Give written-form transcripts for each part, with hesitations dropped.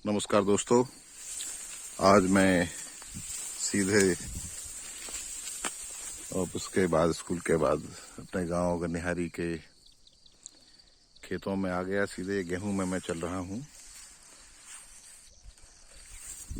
नमस्कार दोस्तों, आज मैं सीधे ऑफिस के बाद स्कूल के बाद अपने गांव गनिहारी के खेतों में आ गया। सीधे गेहूं में मैं चल रहा हूं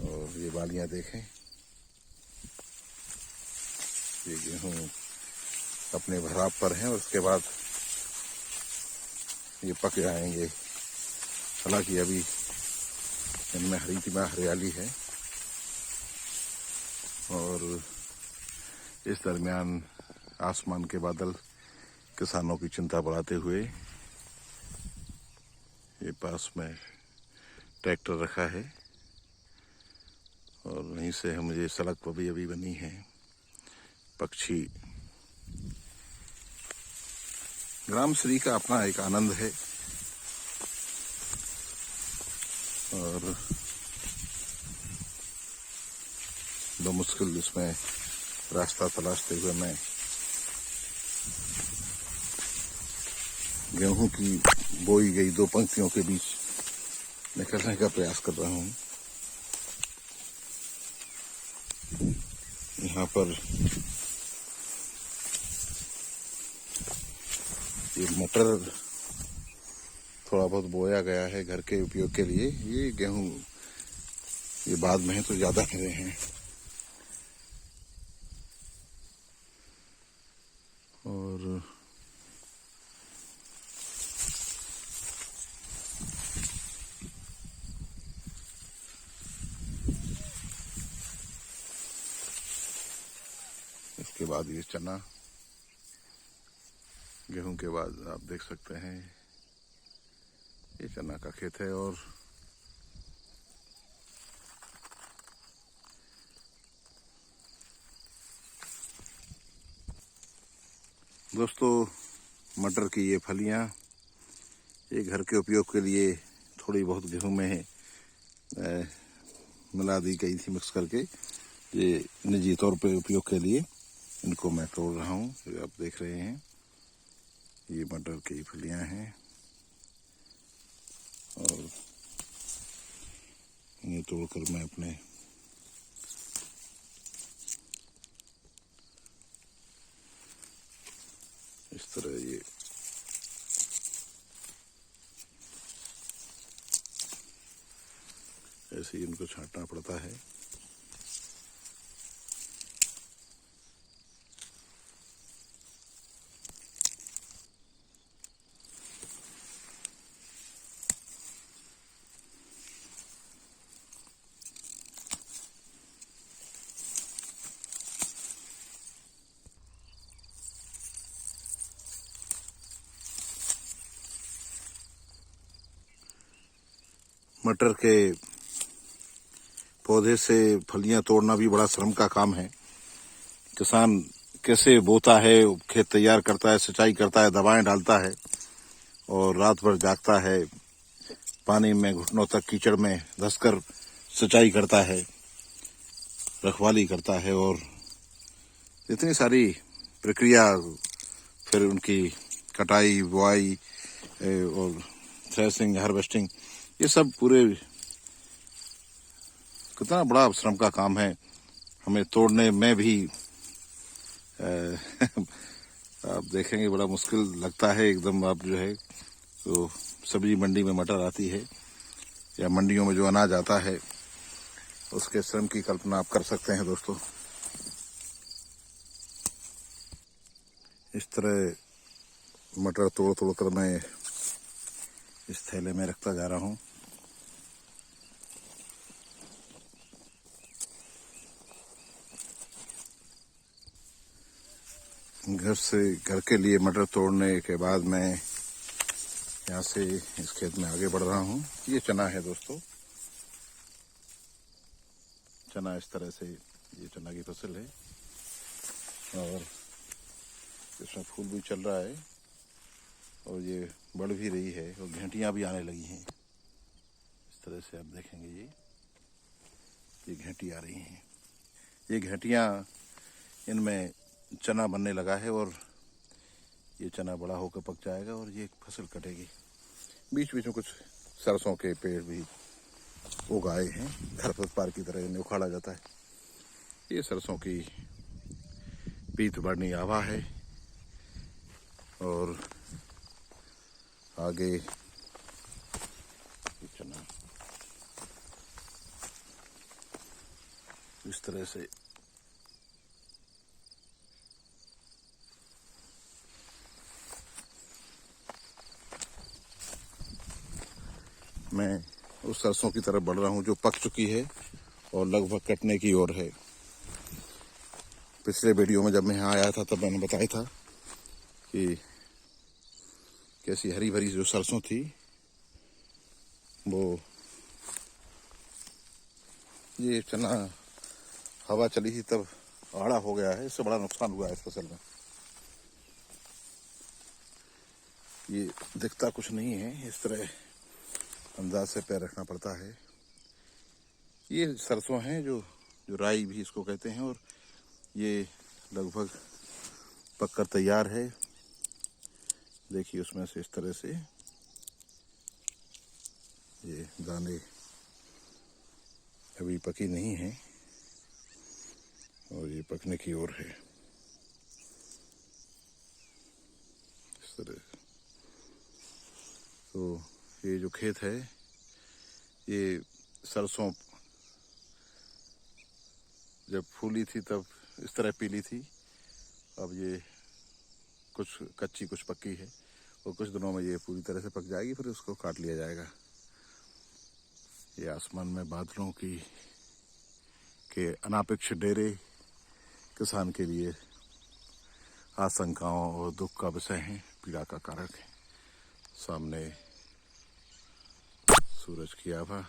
और ये बालियां देखें। ये गेहूं अपने भराव पर हैं और उसके बाद ये पक जाएंगे। हालांकि अभी इनमें हरियाली है और इस दरमियान आसमान के बादल किसानों की चिंता बढ़ाते हुए ये पास में ट्रैक्टर रखा है और वहीं से मुझे सड़क पर भी अभी बनी है। पक्षी, ग्राम श्री का अपना एक आनंद है और मुश्किल इसमें रास्ता तलाशते हुए मैं गेहूं की बोई गई दो पंक्तियों के बीच निकलने का प्रयास कर रहा हूं। यहाँ पर ये मटर थोड़ा बहुत बोया गया है घर के उपयोग के लिए। ये गेहूं ये बाद में है तो ज्यादा हरे हैं और इसके बाद ये चना, गेहूं के बाद आप देख सकते हैं ये चना का खेत है। और दोस्तों, मटर की ये फलियां ये घर के उपयोग के लिए थोड़ी बहुत गेहूं में मिला दी गई थी मिक्स करके। ये निजी तौर पे उपयोग के लिए इनको मैं तोड़ रहा हूँ। आप देख रहे हैं ये मटर की फलियां हैं और ये तोड़कर मैं अपने इस तरह ये ऐसे ही इनको छांटना पड़ता है। मटर के पौधे से फलियां तोड़ना भी बड़ा श्रम का काम है। किसान कैसे बोता है, खेत तैयार करता है, सिंचाई करता है, दवाएं डालता है और रात भर जागता है, पानी में घुटनों तक कीचड़ में धंसकर सिंचाई करता है, रखवाली करता है और इतनी सारी प्रक्रिया, फिर उनकी कटाई, बुआई और थ्रेसिंग, हार्वेस्टिंग, ये सब पूरे कितना बड़ा श्रम का काम है। हमें तोड़ने में भी आप देखेंगे बड़ा मुश्किल लगता है एकदम। आप जो है तो सब्जी मंडी में मटर आती है या मंडियों में जो अनाज आता है उसके श्रम की कल्पना आप कर सकते हैं दोस्तों। इस तरह मटर तोड़ तोड़ कर मैं इस थैले में रखता जा रहा हूँ। घर के लिए मटर तोड़ने के बाद मैं यहाँ से इस खेत में आगे बढ़ रहा हूँ। ये चना है दोस्तों, चना इस तरह से, ये चना की फसल है और इसमें फूल भी चल रहा है और ये बढ़ भी रही है और घेंटियाँ भी आने लगी हैं। इस तरह से आप देखेंगे ये घेंटी आ रही हैं। ये घेंटियाँ, इनमें चना बनने लगा है और ये चना बड़ा होकर पक जाएगा और ये फसल कटेगी। बीच बीच में कुछ सरसों के पेड़ भी उगाए हैं, खरपतवार की तरह इन्हें उखाड़ा जाता है। ये सरसों की पीत बढ़नी आवा है और आगे चना इस तरह से मैं उस सरसों की तरफ बढ़ रहा हूँ जो पक चुकी है और लगभग कटने की ओर है। पिछले वीडियो में जब मैं यहाँ आया था तब मैंने बताया था कि कैसी हरी भरी जो सरसों थी वो, ये चना हवा चली थी तब आड़ा हो गया है, इससे बड़ा नुकसान हुआ है इस फसल में। ये दिखता कुछ नहीं है, इस तरह अंदाज से पैर रखना पड़ता है। ये सरसों हैं जो राई भी इसको कहते हैं और ये लगभग पककर तैयार है। देखिए उसमें से इस तरह से ये दाने अभी पकी नहीं है और ये पकने की ओर है इस तरह। तो ये जो खेत है ये सरसों जब फूली थी तब इस तरह पीली थी, अब ये कुछ कच्ची कुछ पक्की है और कुछ दिनों में ये पूरी तरह से पक जाएगी, फिर उसको काट लिया जाएगा। ये आसमान में बादलों के अनापेक्षित डेरे किसान के लिए आशंकाओं और दुख का विषय है, पीड़ा का कारक है। सामने सूरज की आभा,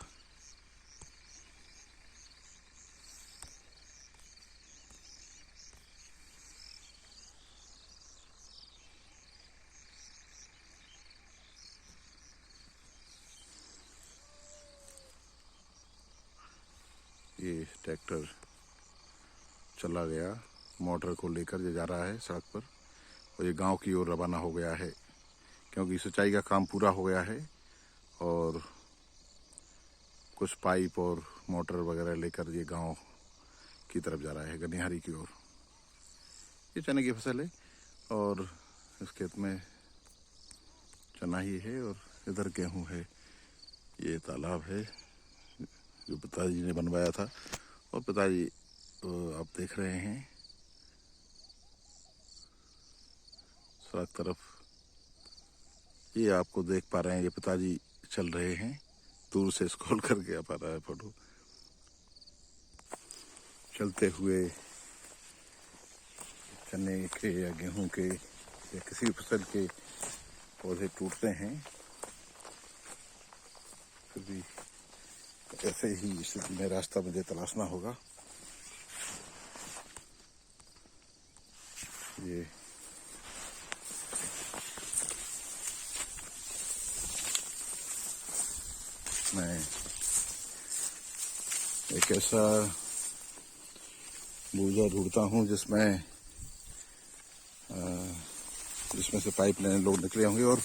ये ट्रैक्टर चला गया, मोटर को लेकर ये जा रहा है सड़क पर और ये गांव की ओर रवाना हो गया है क्योंकि सिंचाई का काम पूरा हो गया है और कुछ पाइप और मोटर वगैरह लेकर ये गांव की तरफ जा रहा है, गनिहारी की ओर। ये चने की फसल है और इस खेत में चना ही है और इधर गेहूं है। ये तालाब है जो पिताजी ने बनवाया था और पिताजी आप देख रहे हैं सड़क तरफ, ये आपको देख पा रहे हैं, ये पिताजी चल रहे हैं, दूर से स्क्रॉल करके आ पा रहा है फोटो। चलते हुए चने के या गेहूं के या किसी भी फसल के पौधे टूटते हैं, फिर भी ऐसे ही स्थिति में रास्ता मुझे तलाशना होगा। ये मैं एक ऐसा बूझा ढूंढता हूँ जिसमें से पाइप लाइन लोग निकले होंगे और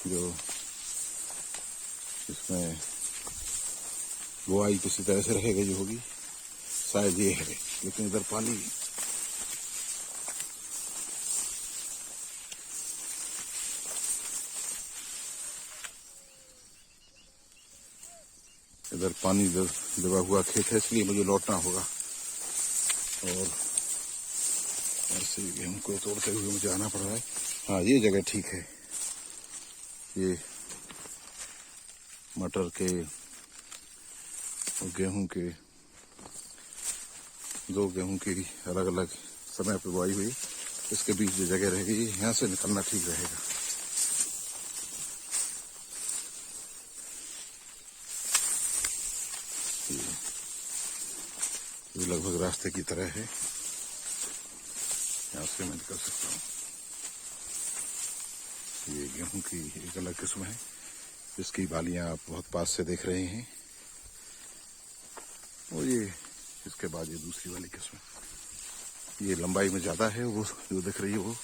जो इसमें बुआई किसी तरह से रह गई होगी, शायद ये है। लेकिन इधर पानी दबा हुआ खेत है, इसलिए मुझे लौटना होगा और ऐसे गेहूं को तोड़ते हुए मुझे आना पड़ रहा है। हाँ, ये जगह ठीक है। ये मटर के और गेहूं के, दो गेहूं की अलग अलग समय पर बुआई हुई, इसके बीच जो जगह रहेगी यहाँ से निकलना ठीक रहेगा। ये लगभग रास्ते की तरह है, यहाँ से मैं निकल सकता हूँ। ये गेहूं की एक अलग किस्म है जिसकी बालियां आप बहुत पास से देख रहे हैं और ये इसके बाद ये दूसरी वाली किस्म, ये लंबाई में ज़्यादा है, वो जो दिख रही है वो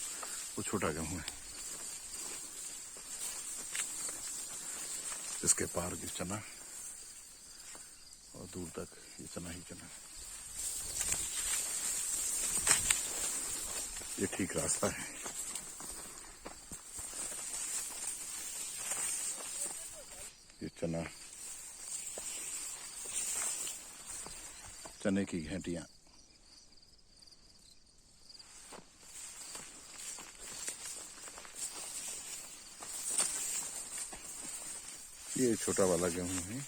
छोटा गेहूं है। इसके पार की चना दूर तक ये चना ही चना है। ये ठीक रास्ता है। ये चना, चने की घेंटियां। ये छोटा वाला गेहूं है,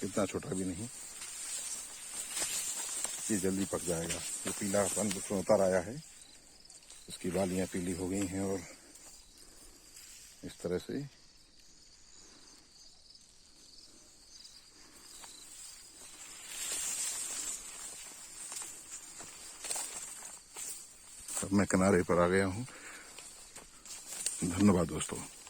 इतना छोटा भी नहीं, ये जल्दी पक जाएगा। ये पीलापन उसमें उतर आया है, इसकी बालियां पीली हो गई हैं और इस तरह से अब मैं किनारे पर आ गया हूँ। धन्यवाद दोस्तों।